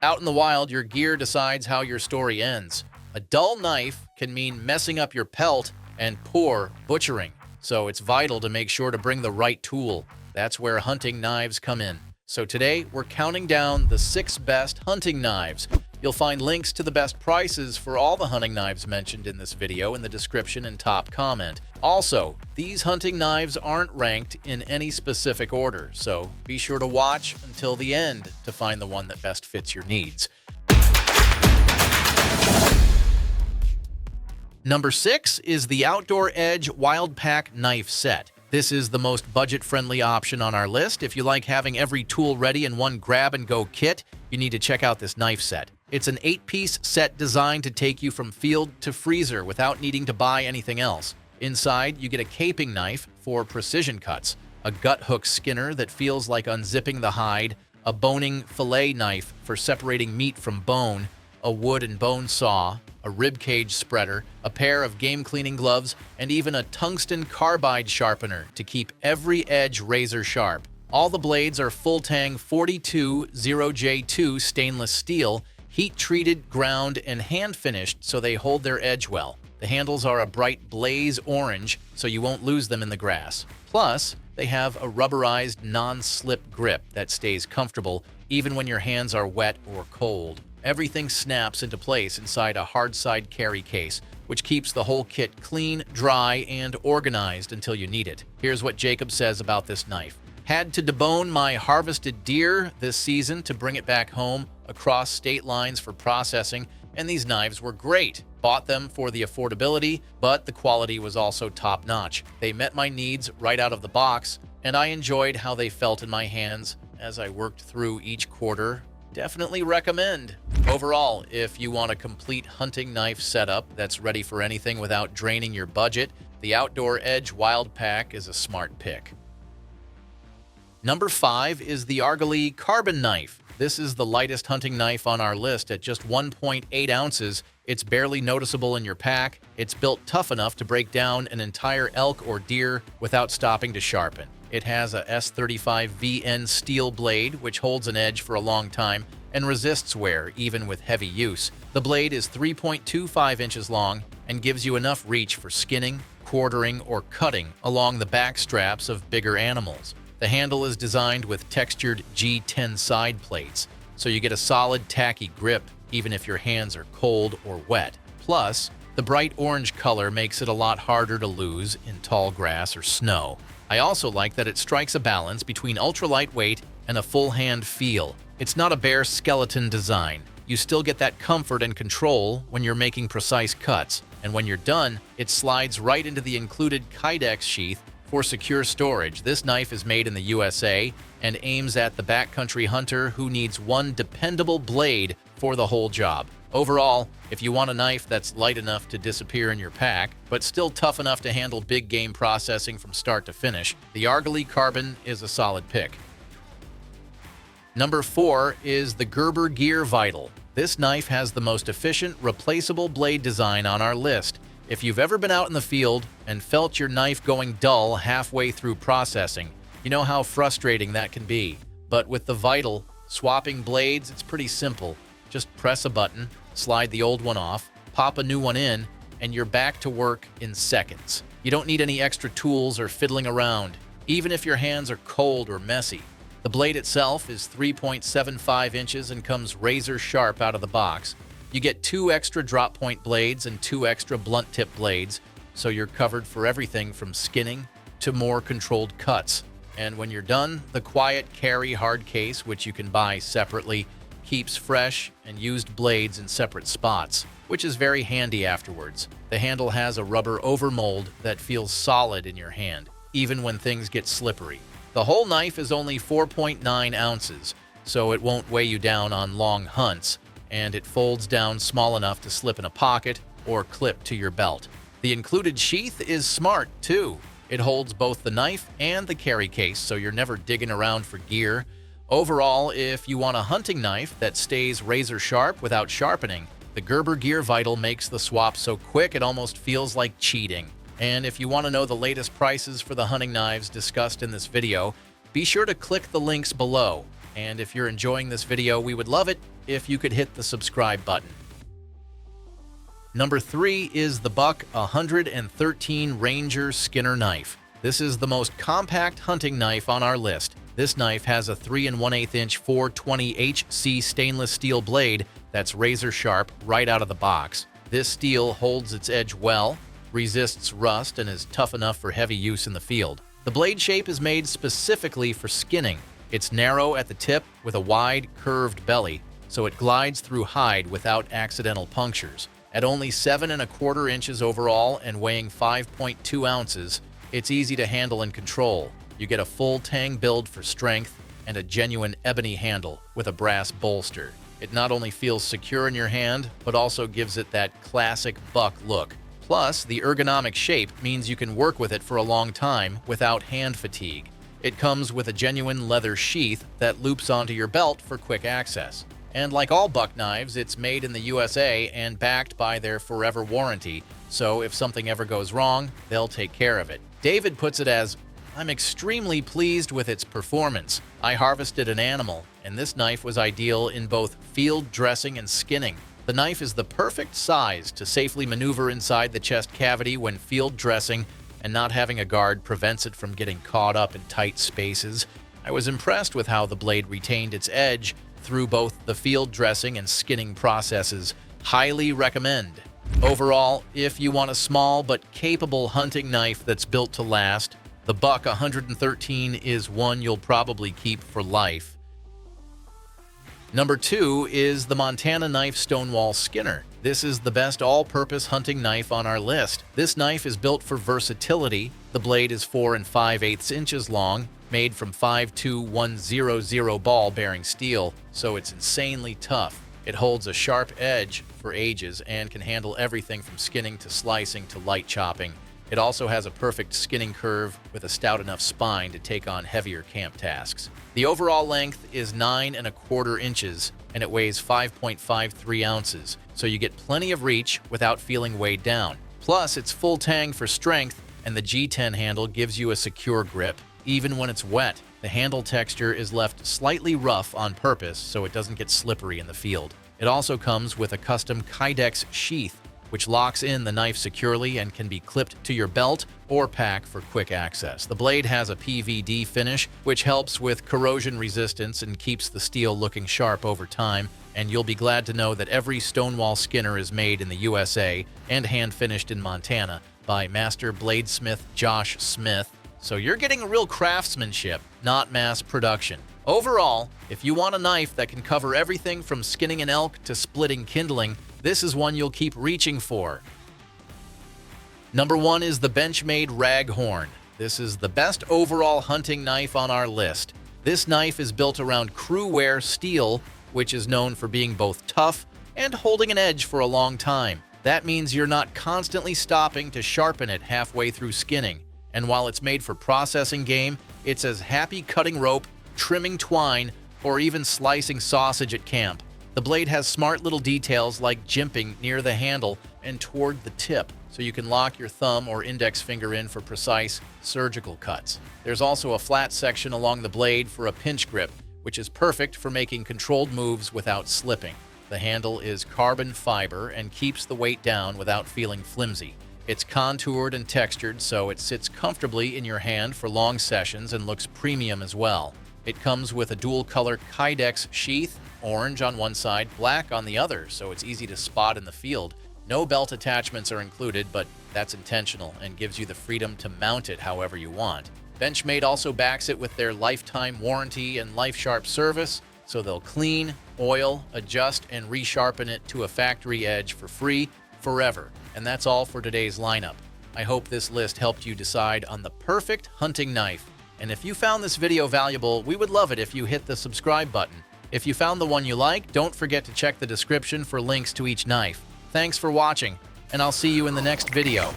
Out in the wild, your gear decides how your story ends. A dull knife can mean messing up your pelt and poor butchering, so it's vital to make sure to bring the right tool. That's where hunting knives come in. So today, we're counting down the 6 best hunting knives. You'll find links to the best prices for all the hunting knives mentioned in this video in the description and top comment. Also, these hunting knives aren't ranked in any specific order, so be sure to watch until the end to find the one that best fits your needs. Number 6 is the Outdoor Edge WildPak knife set. This is the most budget-friendly option on our list. If you like having every tool ready in one grab-and-go kit, you need to check out this knife set. It's an 8-piece set designed to take you from field to freezer without needing to buy anything else. Inside, you get a caping knife for precision cuts, a gut hook skinner that feels like unzipping the hide, a boning fillet knife for separating meat from bone, a wood and bone saw, a rib cage spreader, a pair of game cleaning gloves, and even a tungsten carbide sharpener to keep every edge razor sharp. All the blades are full-tang 420J2 stainless steel, heat-treated, ground, and hand-finished so they hold their edge well. The handles are a bright blaze orange, so you won't lose them in the grass. Plus, they have a rubberized non-slip grip that stays comfortable even when your hands are wet or cold. Everything snaps into place inside a hard-side carry case, which keeps the whole kit clean, dry, and organized until you need it. Here's what Jacob says about this knife. Had to debone my harvested deer this season to bring it back home across state lines for processing, and these knives were great. Bought them for the affordability, but the quality was also top-notch. They met my needs right out of the box, and I enjoyed how they felt in my hands as I worked through each quarter. Definitely recommend. Overall, if you want a complete hunting knife setup that's ready for anything without draining your budget, the Outdoor Edge WildPak is a smart pick. Number 5 is the Argali carbon knife. This is the lightest hunting knife on our list at just 1.8 ounces. It's barely noticeable in your pack. It's built tough enough to break down an entire elk or deer without stopping to sharpen. It has a S35VN steel blade, which holds an edge for a long time and resists wear even with heavy use. The blade is 3.25 inches long and gives you enough reach for skinning, quartering, or cutting along the back straps of bigger animals. The handle is designed with textured G10 side plates, so you get a solid, tacky grip even if your hands are cold or wet. Plus, the bright orange color makes it a lot harder to lose in tall grass or snow. I also like that it strikes a balance between ultra-lightweight and a full-hand feel. It's not a bare skeleton design. You still get that comfort and control when you're making precise cuts, and when you're done, it slides right into the included Kydex sheath for secure storage. This knife is made in the USA and aims at the backcountry hunter who needs one dependable blade for the whole job. Overall, if you want a knife that's light enough to disappear in your pack, but still tough enough to handle big game processing from start to finish, the Argali Carbon is a solid pick. Number 4 is the Gerber Vital. This knife has the most efficient, replaceable blade design on our list. If you've ever been out in the field and felt your knife going dull halfway through processing, you know how frustrating that can be. But with the Vital, swapping blades, it's pretty simple. Just press a button, slide the old one off, pop a new one in, and you're back to work in seconds. You don't need any extra tools or fiddling around, even if your hands are cold or messy. The blade itself is 3.75 inches and comes razor sharp out of the box. You get 2 extra drop point blades and 2 extra blunt tip blades, so you're covered for everything from skinning to more controlled cuts. And when you're done, the quiet carry hard case, which you can buy separately, keeps fresh and used blades in separate spots, which is very handy afterwards. The handle has a rubber overmold that feels solid in your hand, even when things get slippery. The whole knife is only 4.9 ounces, so it won't weigh you down on long hunts, and it folds down small enough to slip in a pocket or clip to your belt. The included sheath is smart, too. It holds both the knife and the carry case, so you're never digging around for gear. Overall, if you want a hunting knife that stays razor sharp without sharpening, the Gerber Vital makes the swap so quick it almost feels like cheating. And if you want to know the latest prices for the hunting knives discussed in this video, be sure to click the links below. And if you're enjoying this video, we would love it if you could hit the subscribe button. Number 3 is the Buck 113 Ranger Skinner Knife. This is the most compact hunting knife on our list. This knife has a 3 1/8 inch 420HC stainless steel blade that's razor sharp right out of the box. This steel holds its edge well, resists rust, and is tough enough for heavy use in the field. The blade shape is made specifically for skinning. It's narrow at the tip with a wide, curved belly, so it glides through hide without accidental punctures. At only 7 1/4 inches overall and weighing 5.2 ounces, it's easy to handle and control. You get a full tang build for strength and a genuine ebony handle with a brass bolster. It not only feels secure in your hand, but also gives it that classic buck look. Plus, the ergonomic shape means you can work with it for a long time without hand fatigue. It comes with a genuine leather sheath that loops onto your belt for quick access. And like all buck knives, it's made in the USA and backed by their forever warranty, so if something ever goes wrong, they'll take care of it. David puts it as, "I'm extremely pleased with its performance. I harvested an animal, and this knife was ideal in both field dressing and skinning. The knife is the perfect size to safely maneuver inside the chest cavity when field dressing, and not having a guard prevents it from getting caught up in tight spaces. I was impressed with how the blade retained its edge through both the field dressing and skinning processes. Highly recommend." Overall, if you want a small but capable hunting knife that's built to last, the Buck 113 is one you'll probably keep for life. Number 2 is the Montana Knife Stonewall Skinner. This is the best all-purpose hunting knife on our list. This knife is built for versatility. The blade is 4 5/8 inches long, made from 52100 ball-bearing steel, so it's insanely tough. It holds a sharp edge for ages and can handle everything from skinning to slicing to light chopping. It also has a perfect skinning curve with a stout enough spine to take on heavier camp tasks. The overall length is 9 1/4 inches and it weighs 5.53 ounces, so you get plenty of reach without feeling weighed down. Plus, it's full tang for strength, and the G10 handle gives you a secure grip, even when it's wet. The handle texture is left slightly rough on purpose so it doesn't get slippery in the field. It also comes with a custom Kydex sheath, which locks in the knife securely and can be clipped to your belt or pack for quick access. The blade has a PVD finish, which helps with corrosion resistance and keeps the steel looking sharp over time, and you'll be glad to know that every Stonewall Skinner is made in the USA and hand-finished in Montana by master bladesmith Josh Smith, so you're getting real craftsmanship, not mass production. Overall, if you want a knife that can cover everything from skinning an elk to splitting kindling, this is one you'll keep reaching for. Number 1 is the Benchmade Raghorn. This is the best overall hunting knife on our list. This knife is built around crew-wear steel, which is known for being both tough and holding an edge for a long time. That means you're not constantly stopping to sharpen it halfway through skinning. And while it's made for processing game, it's as happy cutting rope, trimming twine, or even slicing sausage at camp. The blade has smart little details like jimping near the handle and toward the tip, so you can lock your thumb or index finger in for precise surgical cuts. There's also a flat section along the blade for a pinch grip, which is perfect for making controlled moves without slipping. The handle is carbon fiber and keeps the weight down without feeling flimsy. It's contoured and textured, so it sits comfortably in your hand for long sessions and looks premium as well. It comes with a dual-color Kydex sheath, orange on one side, black on the other, so it's easy to spot in the field. No belt attachments are included, but that's intentional and gives you the freedom to mount it however you want. Benchmade also backs it with their lifetime warranty and life-sharp service, so they'll clean, oil, adjust, and resharpen it to a factory edge for free, forever. And that's all for today's lineup. I hope this list helped you decide on the perfect hunting knife. And if you found this video valuable, we would love it if you hit the subscribe button. If you found the one you like, don't forget to check the description for links to each knife. Thanks for watching, and I'll see you in the next video.